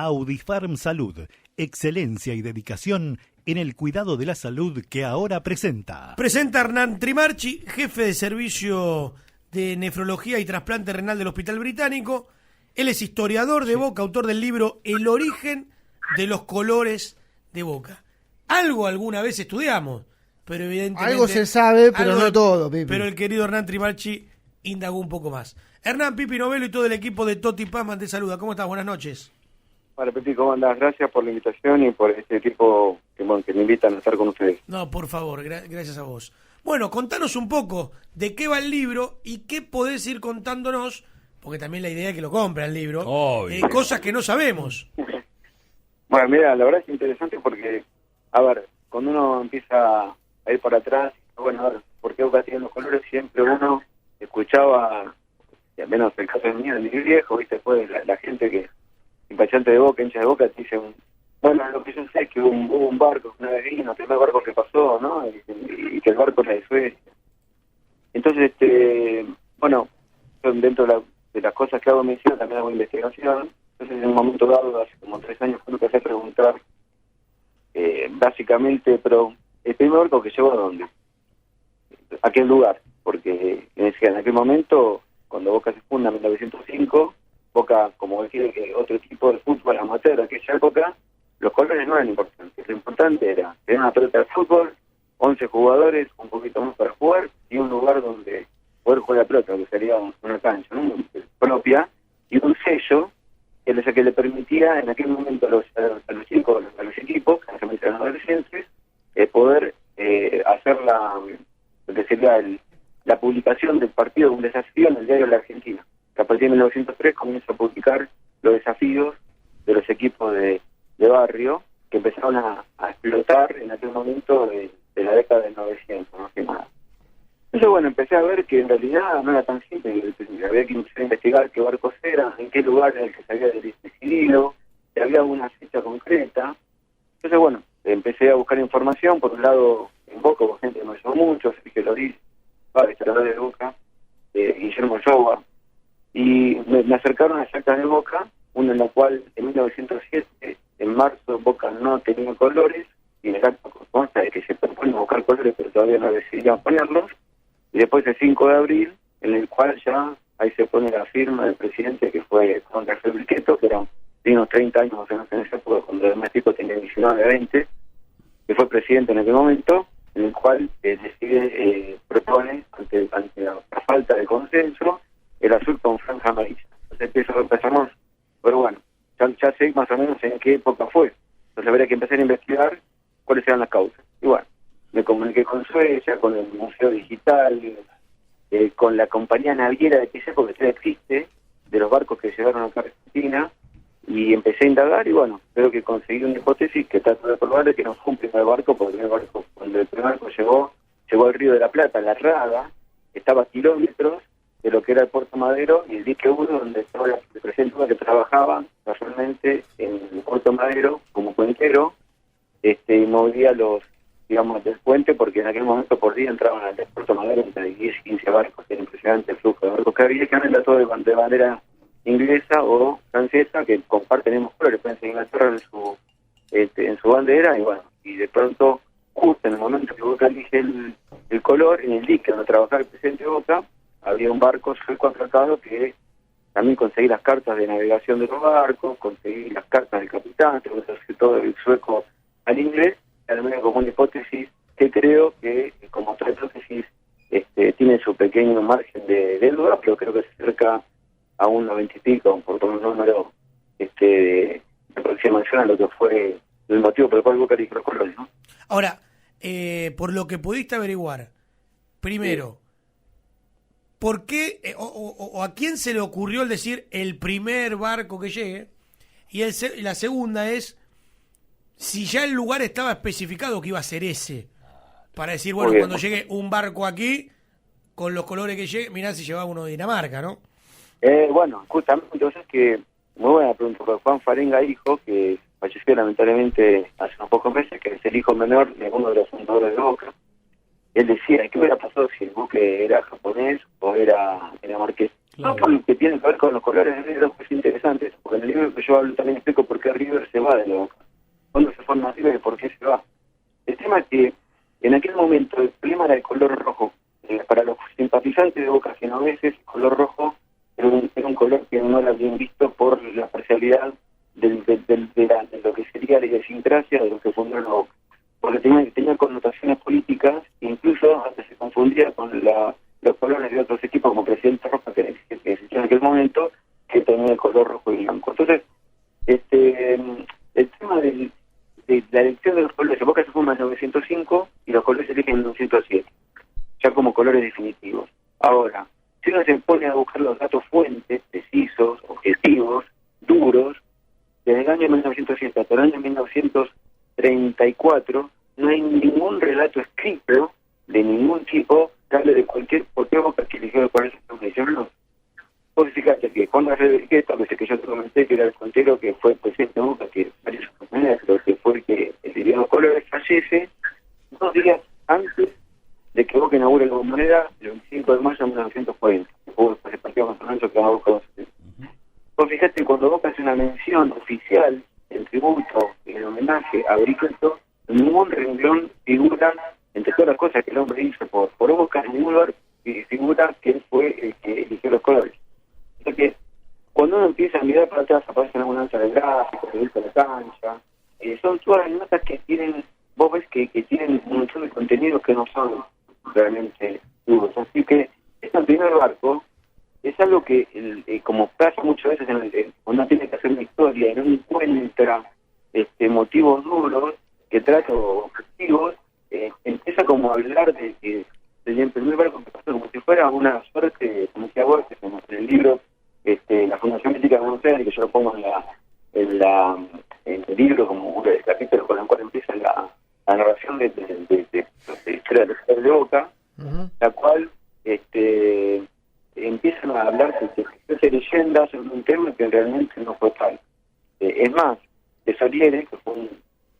Audifarm Salud, excelencia y dedicación en el cuidado de la salud que ahora presenta. Presenta Hernán Trimarchi, jefe de servicio de nefrología y trasplante renal del Hospital Británico. Él es historiador de Boca, autor del libro El origen de los colores de Boca. Algo alguna vez estudiamos, pero evidentemente... Algo se sabe, pero no todo, Pipi. Pero el querido Hernán Trimarchi indagó un poco más. Hernán, Pipi Novelo y todo el equipo de Toti Pazman te saluda. ¿Cómo estás? Buenas noches. Hola, Pipi, ¿cómo andás? Gracias por la invitación y por este equipo que me invitan a estar con ustedes. No, por favor, gracias a vos. Bueno, contanos un poco de qué va el libro y qué podés ir contándonos, porque también la idea es que lo compre el libro, cosas que no sabemos. Bueno, mira, la verdad es interesante porque, a ver, cuando uno empieza a ir para atrás, bueno, a ver, ¿por qué Boca tiene los colores? Siempre uno escuchaba, y al menos el caso de mi viejo, ¿viste? Después la gente que impachante de Boca, hincha de Boca, te dicen, bueno, lo que yo sé es que hubo un barco, una vez vino, el primer barco que pasó, ¿no? Y que el barco era de Suecia. Entonces, bueno, dentro de las cosas que hago mención, también hago investigación. Entonces, en un momento dado, hace como 3 años, cuando empecé a preguntar, básicamente, pero el primer barco que llegó, ¿a dónde? ¿A qué lugar? Porque en aquel momento, cuando Boca se funda en 1905, Boca, como cualquier otro equipo de fútbol amateur de aquella época, los colores no eran importantes. Lo importante era tener una pelota de fútbol, 11 jugadores, un poquito más para jugar, y un lugar donde poder jugar la pelota, que sería una cancha, ¿no? Propia, y un sello que le permitía en aquel momento a los chicos, a los equipos, que en eran adolescentes, poder hacer lo que sería la publicación del partido, un desafío en el diario de la Argentina. A partir de 1903 comienza a publicar los desafíos de los equipos de barrio que empezaron a explotar en aquel momento de la década del 900, más que nada. Entonces, bueno, empecé a ver que en realidad no era tan simple, había que empezar a investigar qué barcos eran, en qué lugar era el que se había decidido, si había una fecha concreta. Entonces, bueno, empecé a buscar información, por un lado en Boca, hubo gente que me ayudó mucho, Sergio Loris, historiador de Boca, Guillermo Yoba, y me acercaron a las actas de Boca, una en la cual en 1907, en marzo, Boca no tenía colores, y en el acto consta de que se proponen buscar colores, pero todavía no decidían ponerlos, y después el 5 de abril, en el cual ya ahí se pone la firma del presidente, que fue Juan Rafael Briqueto, que eran unos 30 años más o menos en esa época, cuando el México tenía 19, 20, que fue presidente en aquel momento, en el cual propone, ante la falta de consenso, el azul con franja amarilla. Entonces empezamos, pero bueno, ya sé más o menos en qué época fue. Entonces habría que empezar a investigar cuáles eran las causas. Y bueno, me comuniqué con Suecia, con el Museo Digital, con la compañía naviera de esa época que ya existe, de los barcos que llegaron acá a Argentina, y empecé a indagar y bueno, creo que conseguí una hipótesis que trato de probar que no fue un primer barco, porque cuando el primer barco llegó al Río de la Plata, la Rada, estaba a kilómetros de lo que era el Puerto Madero y el dique 1, donde estaba el presidente que trabajaba casualmente en el Puerto Madero como puentero, y movía digamos, del puente, porque en aquel momento por día entraban al Puerto Madero entre 10 y 15 barcos. Era impresionante el flujo de barcos que había, que eran todos de bandera inglesa o francesa, que comparten el mismo color, pueden ser Inglaterra en su bandera, y bueno, y de pronto, justo en el momento que Boca elige el color, en el dique donde trabajaba el presidente de Boca, había un barco sueco atracado que también conseguí las cartas de navegación de los barcos, conseguí las cartas del capitán, todo el sueco al inglés, al menos como una hipótesis que creo que, como otra hipótesis, tiene su pequeño margen de duda, pero creo que se acerca a un 90 y pico, por un número de aproximación a lo que fue el motivo por el cual Boca eligió los colores, ¿no? Ahora, por lo que pudiste averiguar, primero, sí. ¿Por qué o a quién se le ocurrió el decir el primer barco que llegue? Y la segunda es si ya el lugar estaba especificado que iba a ser ese. Para decir, bueno, cuando llegue un barco aquí, con los colores que llegue, mirá si llevaba uno de Dinamarca, ¿no? Bueno, justamente, entonces que, muy buena pregunta, porque Juan Farenga, hijo, que falleció lamentablemente hace unos pocos meses, que es el hijo menor de uno de los fundadores de Boca. Él decía, ¿qué hubiera pasado si el buque era japonés o era marqués? Claro. No por lo que tiene que ver con los colores de River, es interesante, porque en el libro que yo hablo también explico por qué River se va de la Boca, cuándo se forma River y por qué se va. El tema es que en aquel momento el problema era el color rojo. Para los simpatizantes de Boca genoveses, el color rojo era un color que no era bien visto por la parcialidad de lo que sería la idiosincrasia de lo que fundaron la Boca. Porque tenía connotaciones políticas, incluso hasta se confundía con los colores de otros equipos, como Presidente Roja, que existía en aquel momento, que tenía el color rojo y blanco. Entonces, el tema de la elección de los colores, Boca se forma en 1905 y los colores se eligen en 1907, ya como colores definitivos. Ahora, si uno se pone a buscar los datos fuentes, precisos, objetivos, duros, desde el año 1907 hasta el año 1934, no hay ningún relato escrito de ningún tipo que hable de por qué Boca que eligió el color de no. Vos fíjate que Juan García Riqueta, que yo te comenté que era el puntero que fue presidente de Boca, que varios compañeros, que fue el que eligió los colores, fallece 2 días antes de que Boca inaugure la Bombonera, el 25 de mayo de 1940, que fue el partido con San Lorenzo que ganó Boca 2-0. Vos fíjate, cuando Boca hace una mención oficial, en tributo, en homenaje a Briqueto, en ningún renglón figura, entre todas las cosas que el hombre hizo por Boca, en ningún lugar figura que él fue el que eligió los colores. Porque cuando uno empieza a mirar para atrás, aparecen algunas notas de gráficos, de la cancha, son todas las notas que tienen, vos ves que tienen un montón de contenidos que no son realmente duros. Así que este primer barco es algo que, como pasa muchas veces cuando uno tiene que hacer una historia y no encuentra motivos duros, que trata objetivos, empieza como a hablar del primer barco que pasó como si fuera una suerte, como decía Borges en el libro, la Fundación Mítica de Buenos Aires, que yo lo pongo en el libro como uno de los capítulos con el cual empieza la narración de historia de Boca, la cual empiezan a hablar de leyendas sobre un tema que realmente no fue tal. Es más, de Salieri, que fue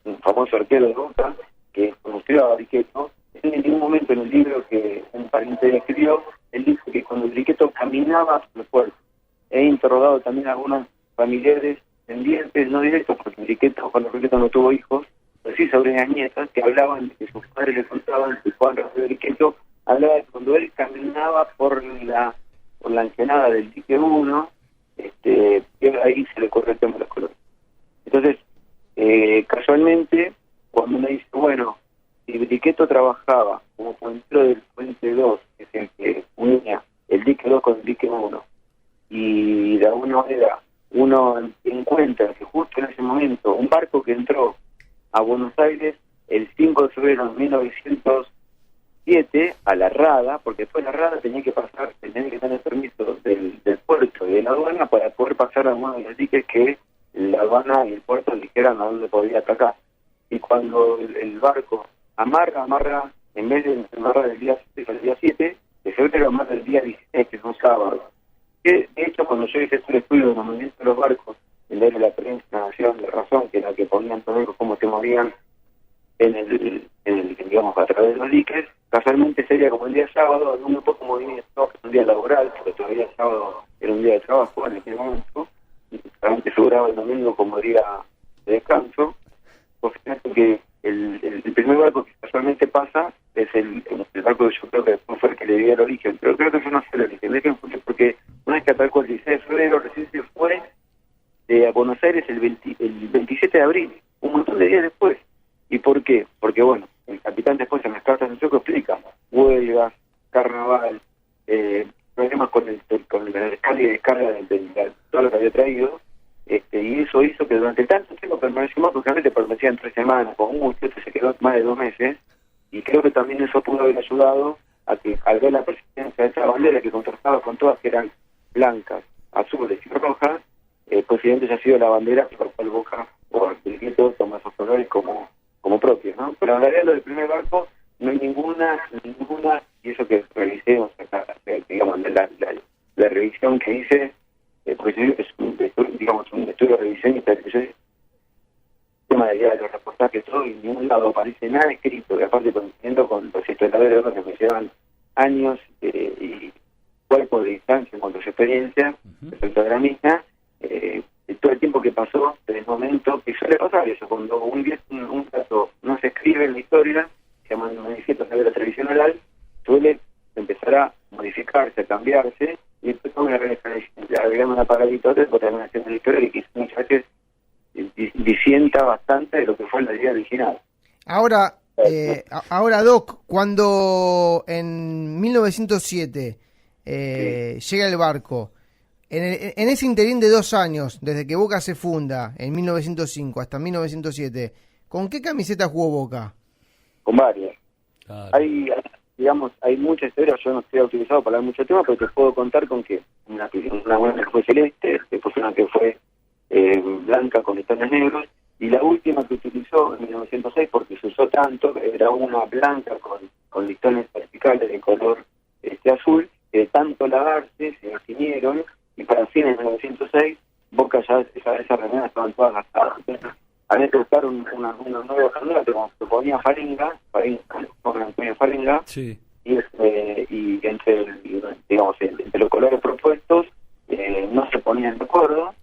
un famoso arquero de Boca, que conoció a Briqueto, en ningún momento en el libro que un pariente escribió, él dijo que cuando Briqueto caminaba por el puerto, he interrogado también a algunos familiares pendientes, no directos, porque cuando Briqueto no tuvo hijos, pero sí sobrinas nietas, que hablaban de que sus padres le contaban que Juan Rafael Briqueto hablaba de cuando él caminaba por la ensenada del dique 1, ahí se le corre el tema de los colores. Entonces, casualmente, cuando uno dice, bueno, si Briqueto trabajaba como puentero del puente 2, que es el que unía el dique 2 con el dique 1, y de alguna manera uno encuentra que justo en ese momento un barco que entró a Buenos Aires el 5 de febrero de 1907 a la Rada, porque después la Rada tenía que tener permiso del puerto y de la aduana para poder pasar a uno de los diques que la aduana y el puerto dijeran a dónde podía atacar. Y cuando el barco amarra, en vez de amarrar el día 7 de febrero, amarra el día 16, que es un sábado. Que, de hecho, cuando yo hice el estudio de los movimientos de los barcos, el de la prensa, Nación, de Razón, que era que ponían todo cómo se movían digamos, a través de los diques, casualmente sería como el día sábado, no muy poco movimiento, un día laboral, porque todavía el sábado era un día de trabajo en aquel momento, y realmente figuraba el domingo como día de descanso. Pues fíjate que el primer barco que casualmente pasa es el barco que yo creo que después fue el que le dio el origen, pero creo que eso no fue el origen, porque una vez que atacó el 16 de febrero, recién se fue a Buenos Aires el 27 de abril, un montón de días después. ¿Y por qué? Porque, bueno, el capitán después en las cartas de Choco explica huelgas, carnaval, problemas con el descarga y descarga de todo lo que había traído, y eso hizo que durante tanto tiempo permaneció más, porque realmente permanecían 3 semanas, con mucho, se quedó más de 2 meses, y creo que también eso pudo haber ayudado a que al ver la presidencia de esa bandera que contrastaba con todas que eran blancas, azules y rojas, posiblemente haya sido la bandera por la cual Boca o Briqueto toma esos colores como propios, ¿no? Pero en realidad lo del primer barco no hay ninguna, y eso que revisé, o sea, digamos, la revisión que hice, porque es un estudio de revisión y el tema de los reportajes, todo, y en ningún lado aparece nada escrito, y aparte coincidiendo con los historiadores que me llevan años y cuerpo de distancia en cuanto a su experiencia respecto de la misma, todo el tiempo que pasó desde el momento que suele pasar eso, cuando un caso no se escribe en la historia, se llama manifiesto de la televisión oral, suele empezar a modificarse, a cambiarse, y después agregando una paradita otra por terminación de la historia que quizás muchas veces disienta bastante de lo que fue la idea original. Ahora, Doc, cuando en 1907 llega el barco, en ese interín de 2 años, desde que Boca se funda, en 1905 hasta 1907, ¿con qué camiseta jugó Boca? Con varias. Claro. Hay muchas historias, yo no estoy autorizado para hablar mucho tema, pero te puedo contar con que una buena que fue celeste, después una que fue blanca con listones negros, y la última que utilizó en 1906, porque se usó tanto, era una blanca con listones verticales de color azul, que de tanto lavarse se extinguieron, y para fines de 1906 Boca ya esas remeras estaban todas gastadas. Entonces había que buscar una nueva candidato, como se ponía Farenga, con Antonio Farenga, Sí. y entre los colores propuestos no se ponían de acuerdo,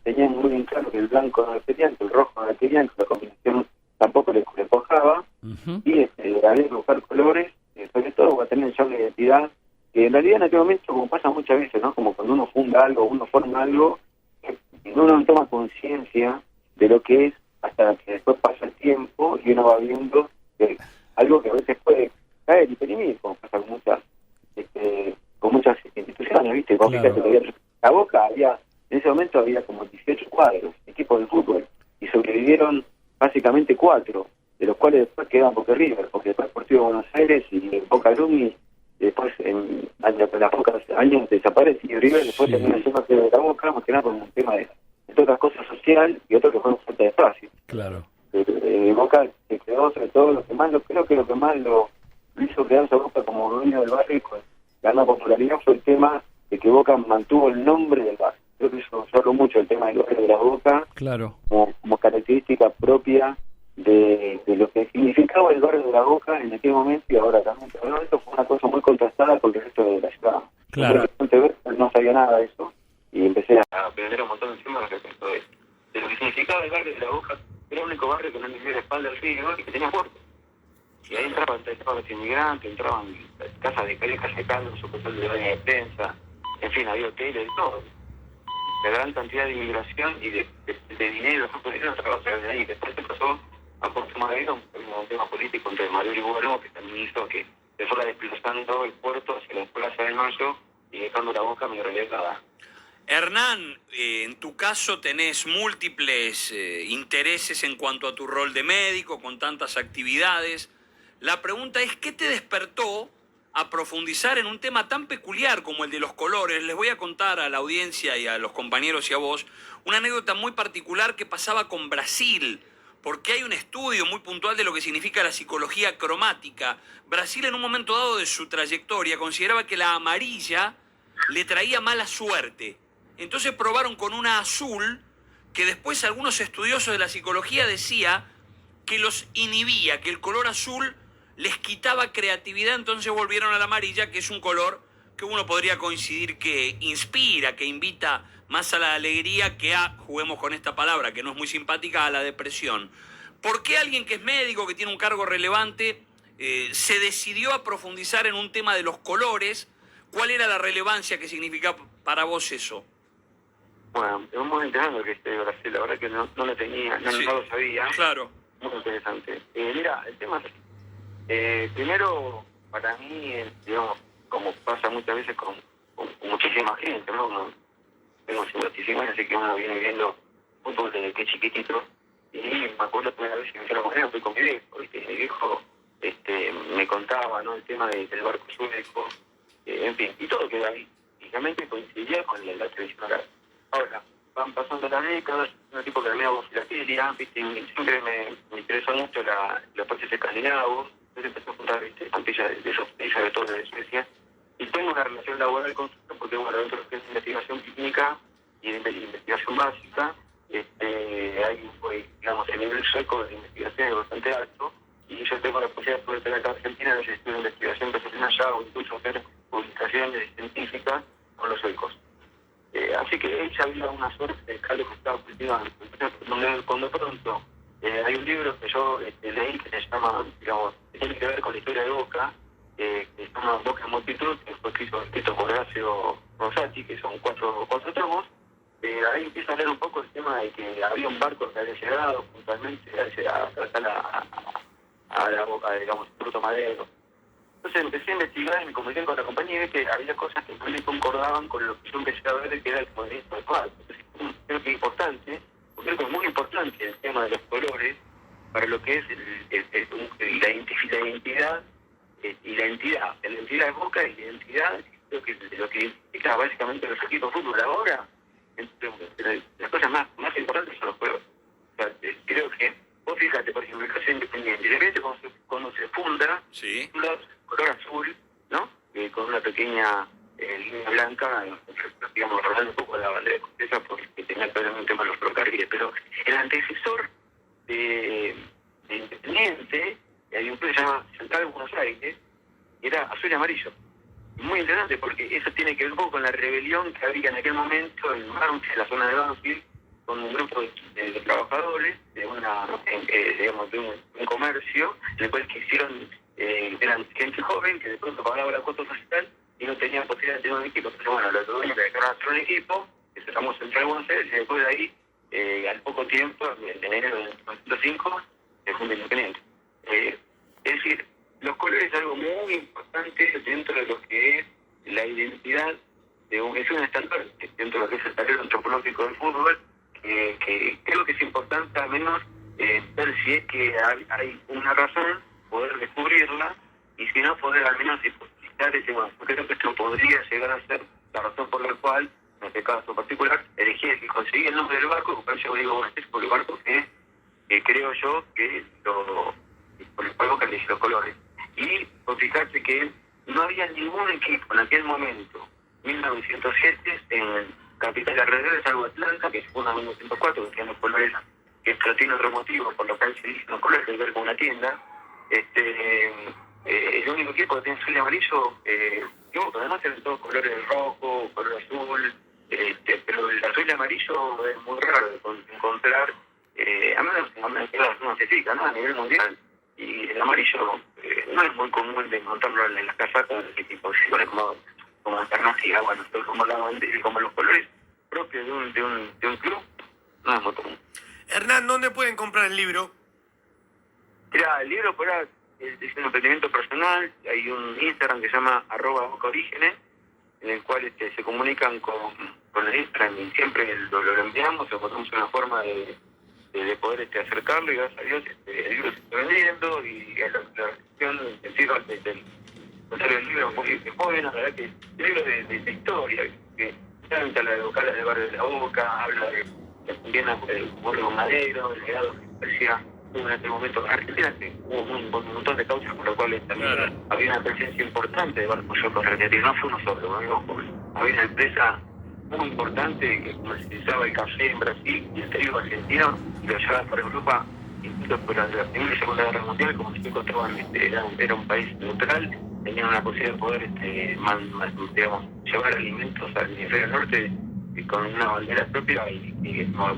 tenían muy bien claro que el blanco no le querían, que el rojo no le querían, que la combinación tampoco le cojaba, y había que buscar colores, sobre todo para tener ya una identidad, que en realidad en aquel momento, como pasa muchas veces, ¿no? Como cuando uno funda algo, uno forma algo, uno no toma conciencia de lo que es hasta que después pasa el tiempo y uno va viendo algo que a veces puede caer y perimir, como pasa con muchas instituciones, ¿viste? Como Claro. fíjate que la Boca en ese momento había como 18 cuadros, equipos de fútbol, y sobrevivieron básicamente 4, de los cuales después quedan Boca River, porque después Deportivo Buenos Aires y Boca Lumi, después a las pocos años desaparece, y River después termina siendo de la Boca, más que nada por un tema de otra cosa social y otro que fue una falta de espacio. Claro. Boca se quedó, sobre todo creo que lo que más lo hizo quedarse a Boca como dueño del barrio y con ganar popularidad fue el tema de que Boca mantuvo el nombre del barrio. Creo que eso hablo mucho del tema del barrio de la Boca, Claro. como característica propia de lo que significaba el barrio de la Boca en aquel momento y ahora también. Pero esto fue una cosa muy contrastada con el resto de la ciudad. Claro. No sabía nada de eso y empecé a aprender un montón de temas respecto de lo que significaba el barrio de la Boca. Era el único barrio que no tenía la espalda al río y que tenía puerto. Y ahí entraban los inmigrantes, entraban casas de calles, sucursal de baña de prensa, en fin, había hoteles y todo. La gran cantidad de inmigración y de dinero, trabajar de ahí. Después se pasó a Puerto Madero, un tema político entre Mario y Guillermo, que también hizo que se fuera desplazando el puerto hacia la Plaza de Mayo y dejando la Boca medio relegada. Hernán, en tu caso tenés múltiples intereses en cuanto a tu rol de médico, con tantas actividades. La pregunta es, ¿qué te despertó a profundizar en un tema tan peculiar como el de los colores? Les voy a contar a la audiencia y a los compañeros y a vos una anécdota muy particular que pasaba con Brasil, porque hay un estudio muy puntual de lo que significa la psicología cromática. Brasil, en un momento dado de su trayectoria, consideraba que la amarilla le traía mala suerte. Entonces probaron con una azul, que después algunos estudiosos de la psicología decía que los inhibía, que el color azul les quitaba creatividad, entonces volvieron a la amarilla, que es un color que uno podría coincidir que inspira, que invita más a la alegría que juguemos con esta palabra, que no es muy simpática, a la depresión. ¿Por qué alguien que es médico, que tiene un cargo relevante, se decidió a profundizar en un tema de los colores? ¿Cuál era la relevancia que significa para vos eso? Bueno, es muy interesante que esté de Brasil, la verdad que no lo tenía, no lo sabía. Claro. Muy interesante. Mira, el tema es, primero, para mí, digamos, como pasa muchas veces con muchísima gente, ¿no? Tengo 55 años, así que uno viene viendo fútbol desde que chiquitito, y me acuerdo la primera vez que me hicieron comer, fui con mi viejo, ¿viste? Mi viejo me contaba, ¿no?, el tema del barco sueco, en fin, y todo que ahí, físicamente coincidía con la televisión oral. Ahora, van pasando las décadas, un tipo que me hago filatelia, ¿viste? Siempre me interesó mucho los países escandinavos, entonces empecé a juntar, ¿viste?, estampillas de esos países, sobre todo de Suecia, y tengo una relación laboral con Suecia porque, bueno, dentro de lo que es investigación clínica y de investigación básica, hay, digamos, el nivel sueco de investigación es bastante alto, y yo tengo la posibilidad de poder tener acá en Argentina, en el estudio de investigación que se hacen allá, o incluso hacer publicaciones demostraciones científicas con los suecos. Así que ella había una suerte de caldo que estaba cultivando. Entonces, cuando pronto hay un libro que yo leí que se llama, digamos, que tiene que ver con la historia de Boca, que se llama Boca en Multitud, que fue escrito por Horacio Rosati, que son cuatro tomos. Ahí empieza a leer un poco el tema de que había un barco que había llegado puntualmente a tratar a Boca, digamos, Fruto Madero. Entonces empecé a investigar y me comuniqué con la compañía y vi que había cosas que no me concordaban con lo que yo empecé a ver que era el movimiento actual. Entonces creo que es importante, porque creo que es muy importante el tema de los colores para lo que es la identidad y la entidad. La identidad de Boca y la identidad, creo que lo que identifica básicamente los equipos de fútbol ahora, entre las cosas más importantes son los colores. O sea, creo que, vos fíjate, por ejemplo, el caso Independiente, de repente cuando se funda, Sí. color azul, ¿no? Con una pequeña línea blanca, digamos, rodando un poco la bandera de Condesa porque tenía claramente tema los ferrocarriles, pero el antecesor de Independiente, hay un club que se llama Central Buenos Aires, era azul y amarillo. Muy interesante porque eso tiene que ver un poco con la rebelión que había en aquel momento en Banfield, en la zona de Banfield, con un grupo de trabajadores de digamos, de un comercio en el cual eran gente joven que de pronto pagaba la cuota social y no tenían posibilidad de tener un equipo. Entonces, bueno, los dueños le dejaron hacer un equipo, que se llamó Central Buenos Aires, y después de ahí, al poco tiempo, en enero de 1905, se funda Independiente. Es decir, los colores es algo muy importante dentro de lo que es la identidad es un estandarte dentro de lo que es el taller antropológico del fútbol, que creo que es importante al menos ver si es que hay una razón, poder descubrirla, y si no, poder al menos hipotetizar ese bueno. Creo que esto podría llegar a ser la razón por la cual, en este caso particular, elegí y conseguí el nombre del barco, porque yo digo, bueno, este es por el barco que creo yo que por el cual elegí los colores. Y por fijarse que no había ningún equipo en aquel momento, 1907, en capital de alrededor, salvo Atlanta, que se funda en 1904, que tiene los colores, que tiene otro motivo, por lo cual se dicen los colores, que ver con una tienda. El único equipo que tiene azul y amarillo, además tienen todos colores rojo, color azul, pero el azul y amarillo es muy raro de encontrar, a menos que no se fija, ¿no? A nivel mundial. Y el amarillo no es muy común de encontrarlo en las casacas de ese tipo, como alternativa, bueno, como los colores propios de un club, no es muy común. Hernán, ¿dónde pueden comprar el libro? Mira, el libro por ahora es un emprendimiento personal, hay un Instagram que se llama @bocaorígenes, en el cual se comunican con el Instagram y siempre lo enviamos, encontramos una forma de poder acercarlo, y gracias a Dios el libro se está vendiendo y la recepción el libro es joven, la verdad que el libro de historia, que realmente habla de vocales del barrio de La Boca, habla de también del Morro Madero, el legado que parecía en aquel momento Argentina, que hubo un montón de causas por las cuales también había una presencia importante de barcos yocos argentinos, no fue uno solo, había una empresa muy importante que comercializaba el café en Brasil y el trigo argentino y lo llevaba por Europa, incluso durante la Primera y Segunda Guerra Mundial, como se encontraban, era un país neutral, tenían una posibilidad de poder llevar alimentos al hemisferio norte con una bandera propia y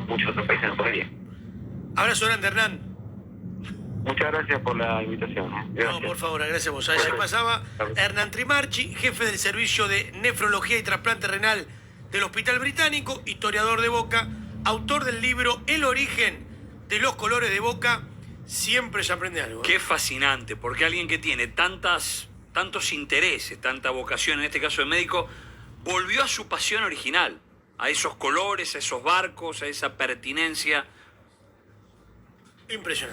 muchos otros países no podían. Abrazo grande, Hernán. Muchas gracias por la invitación. Gracias. No, por favor, gracias a vos. Allí pasaba Hernán Trimarchi, jefe del servicio de nefrología y trasplante renal del Hospital Británico, historiador de Boca, autor del libro El origen de los colores de Boca. Siempre se aprende algo. Qué fascinante, porque alguien que tiene tantos intereses, tanta vocación, en este caso de médico, volvió a su pasión original, a esos colores, a esos barcos, a esa pertinencia. Impresionante.